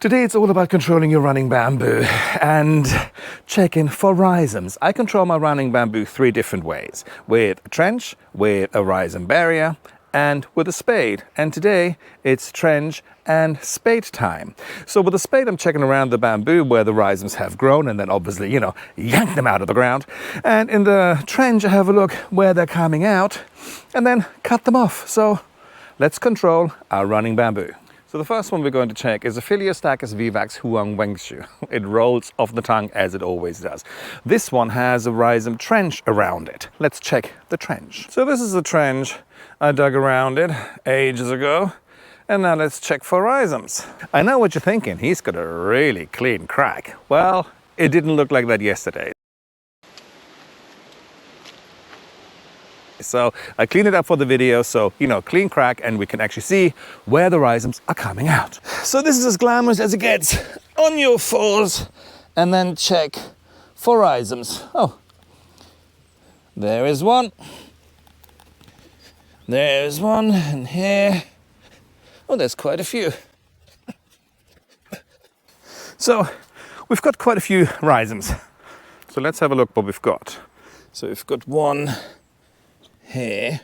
Today it's all about controlling your running bamboo and checking for rhizomes. I control my running bamboo 3 different ways: with a trench, with a rhizome barrier, and with a spade. And today it's trench and spade time. So with the spade, I'm checking around the bamboo where the rhizomes have grown, and then obviously, yank them out of the ground. And in the trench, I have a look where they're coming out and then cut them off. So let's control our running bamboo. So the first one we're going to check is a Philiostachys vivax Huang Wengshu. It rolls off the tongue as it always does. This one has a rhizome trench around it. Let's check the trench. So this is the trench. I dug around it ages ago. And now let's check for rhizomes. I know what you're thinking. He's got a really clean crack. Well, it didn't look like that yesterday. So I cleaned it up for the video, so, clean crack, and we can actually see where the rhizomes are coming out. So this is as glamorous as it gets. On your fours, and then check for rhizomes. Oh, there is one. There's one, and here. Oh, there's quite a few. So we've got quite a few rhizomes. So let's have a look what we've got. So we've got one here.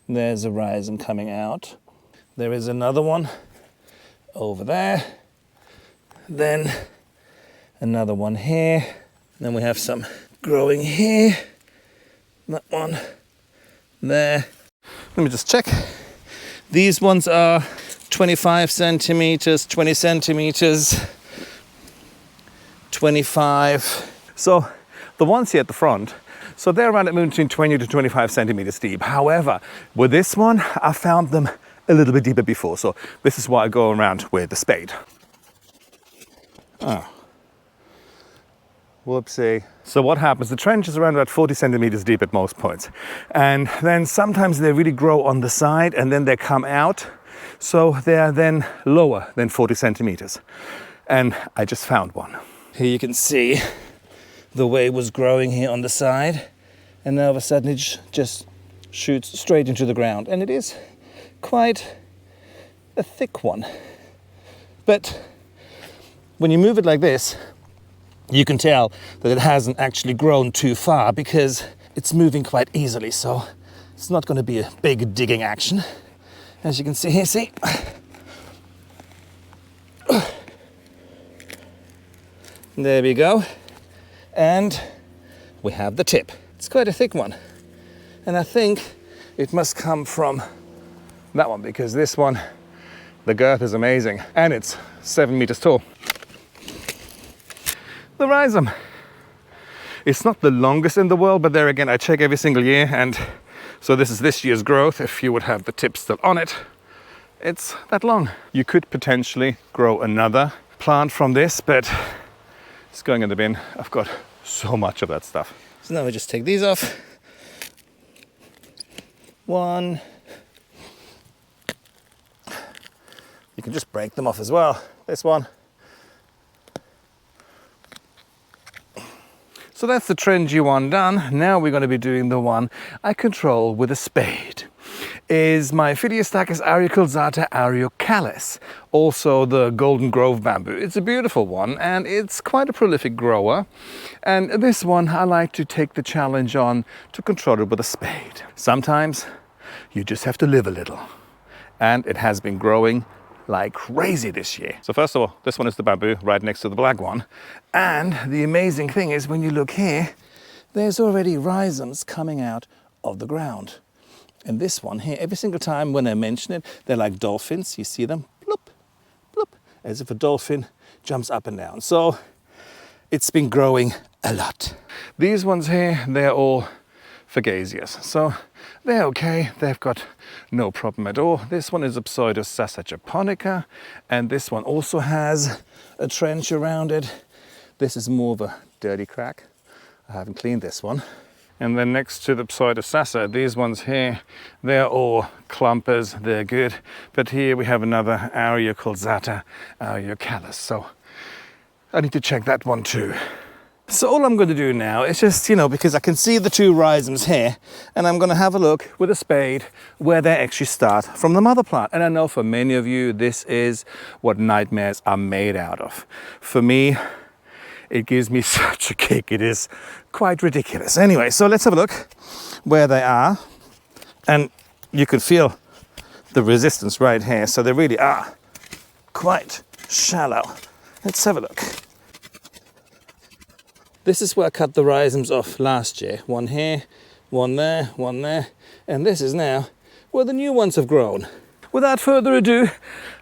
There's a rhizome coming out. There is another one over there. Then another one here. Then we have some growing here. That one there. Let me just check. These ones are 25 centimeters, 20 centimeters, 25. So the ones here at the front, so they're around between 20 to 25 centimeters deep. However, with this one, I found them a little bit deeper before. So this is why I go around with the spade. Oh. Whoopsie. So what happens? The trench is around about 40 centimeters deep at most points. And then sometimes they really grow on the side and then they come out. So they are then lower than 40 centimeters. And I just found one. Here you can see the way it was growing here on the side, and now all of a sudden it just shoots straight into the ground, and it is quite a thick one. But when you move it like this, you can tell that it hasn't actually grown too far because it's moving quite easily, so it's not going to be a big digging action. As you can see here, see? There we go. And we have the tip. It's quite a thick one. And I think it must come from that one, because this one, the girth is amazing. And it's 7 meters tall. The rhizome. It's not the longest in the world, but there again, I check every single year. And so this is this year's growth. If you would have the tip still on it, it's that long. You could potentially grow another plant from this, but it's going in the bin. I've got so much of that stuff. So now we just take these off. One. You can just break them off as well. This one. So that's the trendy one done. Now we're going to be doing the one I control with a spade. Is my Philiostachys auriculatus aureocalis, also the Golden Grove bamboo. It's a beautiful one and it's quite a prolific grower. And this one I like to take the challenge on to control it with a spade. Sometimes you just have to live a little. And it has been growing like crazy this year. So first of all, this one is the bamboo right next to the black one. And the amazing thing is when you look here, there's already rhizomes coming out of the ground. And this one here, every single time when I mention it, they're like dolphins. You see them, bloop, bloop, as if a dolphin jumps up and down. So it's been growing a lot. These ones here, they're all Fagaceous. So they're okay. They've got no problem at all. This one is a Pseudosassa japonica, and this one also has a trench around it. This is more of a dirty crack. I haven't cleaned this one. And then next to the Pseudosassa, these ones here, they're all clumpers, they're good. But here we have another Aureoculata aureocalis. So I need to check that one too. So all I'm going to do now is just, because I can see the two rhizomes here, and I'm going to have a look with a spade where they actually start from the mother plant. And I know for many of you, this is what nightmares are made out of. For me, it gives me such a kick. It is quite ridiculous. Anyway, so let's have a look where they are. And you can feel the resistance right here. So they really are quite shallow. Let's have a look. This is where I cut the rhizomes off last year. One here, one there, and this is now where the new ones have grown. Without further ado,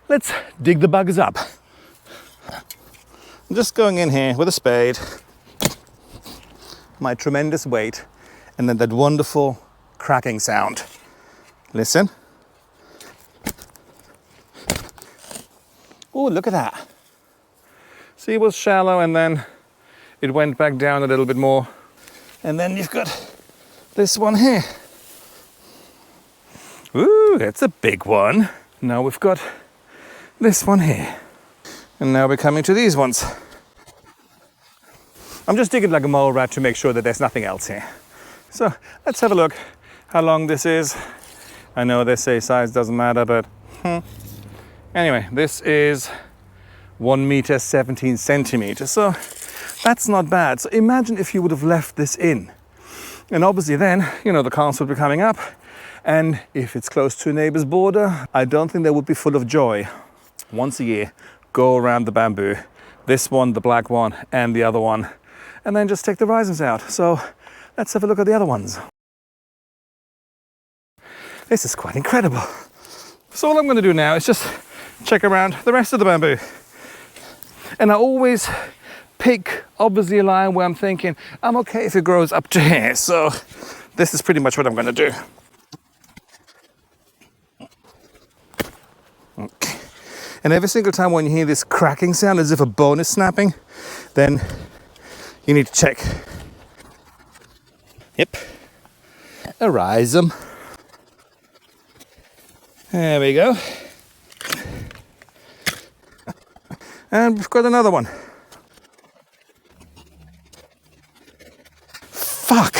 let's dig the buggers up. I'm just going in here with a spade, my tremendous weight, and then that wonderful cracking sound. Listen. Oh, look at that. See, it was shallow and then it went back down a little bit more. And then you've got this one here. Ooh, that's a big one. Now we've got this one here. And now we're coming to these ones. I'm just digging like a mole rat to make sure that there's nothing else here. So let's have a look how long this is. I know they say size doesn't matter, but anyway, this is 1 meter 17 centimeters. So that's not bad. So imagine if you would have left this in. And obviously then, the counts would be coming up. And if it's close to a neighbor's border, I don't think they would be full of joy. Once a year, go around the bamboo. This one, the black one, and the other one. And then just take the rhizomes out. So let's have a look at the other ones. This is quite incredible. So all I'm going to do now is just check around the rest of the bamboo. And I always pick, obviously, a line where I'm thinking, I'm okay if it grows up to here. So this is pretty much what I'm going to do. Okay. And every single time when you hear this cracking sound as if a bone is snapping, then you need to check. Yep. A rhizome. There we go. And we've got another one. Fuck.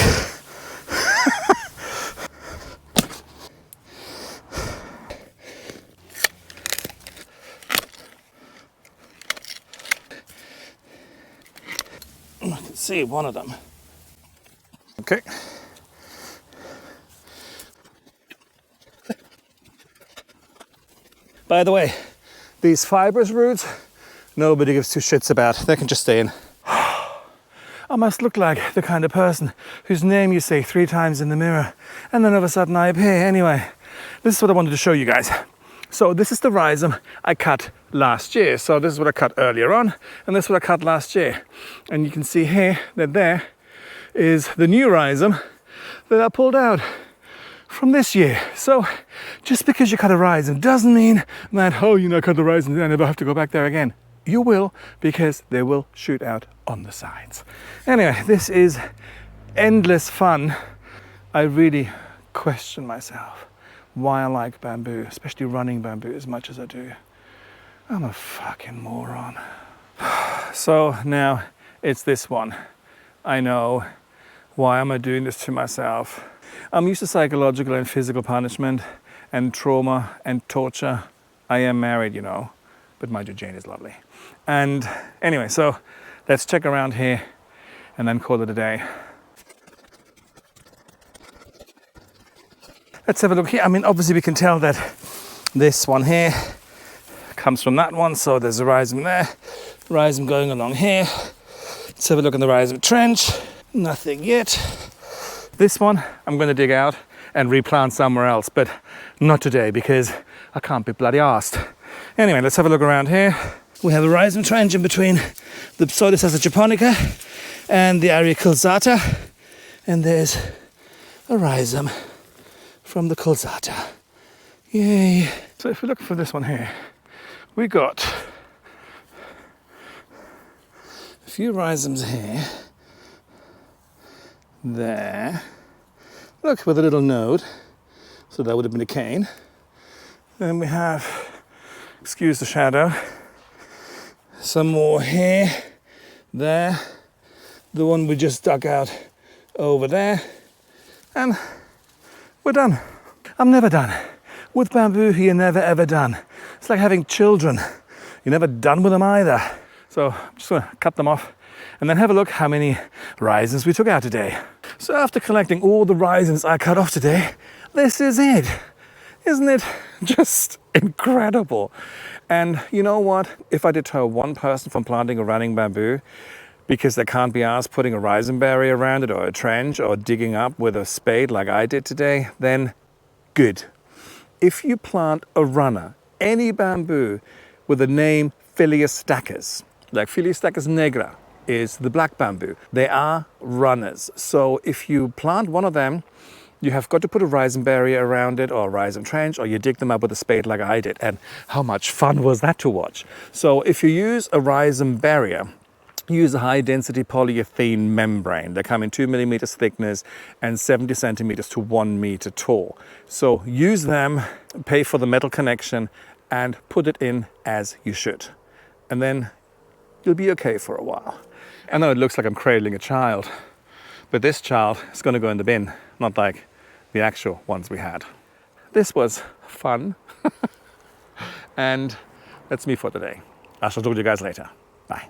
I can see one of them. Okay. By the way, these fibrous roots, nobody gives two shits about. They can just stay in. I must look like the kind of person whose name you say 3 times in the mirror and then all of a sudden I appear. Anyway, this is what I wanted to show you guys. So this is the rhizome I cut last year. So this is what I cut earlier on and this is what I cut last year. And you can see here that there is the new rhizome that I pulled out from this year. So just because you cut a rhizome doesn't mean that, cut the rhizome and I never have to go back there again. You will, because they will shoot out on the sides. Anyway, this is endless fun. I really question myself why I like bamboo, especially running bamboo as much as I do. I'm a fucking moron. So now it's this one. I know. Why am I doing this to myself? I'm used to psychological and physical punishment and trauma and torture. I am married, but mind you, Jane is lovely. And anyway, so let's check around here and then call it a day. Let's have a look here. I mean, obviously we can tell that this one here comes from that one. So there's a rhizome there, rhizome going along here. Let's have a look in the rhizome trench. Nothing yet. This one I'm going to dig out and replant somewhere else, but not today because I can't be bloody arsed. Anyway, let's have a look around here. We have a rhizome trench in between the Pseudosassa japonica and the Aria culsata, and there's a rhizome from the culsata. Yay! So if we look for this one here, we got a few rhizomes here, there. Look, with a little node, so that would have been a cane. Then we have, excuse the shadow, some more here, there, the one we just dug out over there, and we're done. I'm never done. With bamboo, you're never ever done. It's like having children. You're never done with them either. So I'm just gonna cut them off and then have a look how many rhizomes we took out today. So after collecting all the rhizomes I cut off today, this is it. Isn't it just incredible? And you know what? If I deter one person from planting or running bamboo because they can't be asked putting a rhizome barrier around it or a trench or digging up with a spade like I did today, then good. If you plant a runner, any bamboo with the name Philiostachys, like Philiostachys nigra is the black bamboo, they are runners. So if you plant one of them, you have got to put a rhizome barrier around it or a rhizome trench, or you dig them up with a spade like I did. And how much fun was that to watch? So if you use a rhizome barrier, use a high density polyethylene membrane. They come in 2 millimeters thickness and 70 centimeters to 1 meter tall. So use them, pay for the metal connection, and put it in as you should. And then you'll be okay for a while. I know it looks like I'm cradling a child, but this child is going to go in the bin, not like the actual ones we had. This was fun. And that's me for today. I shall talk to you guys later. Bye.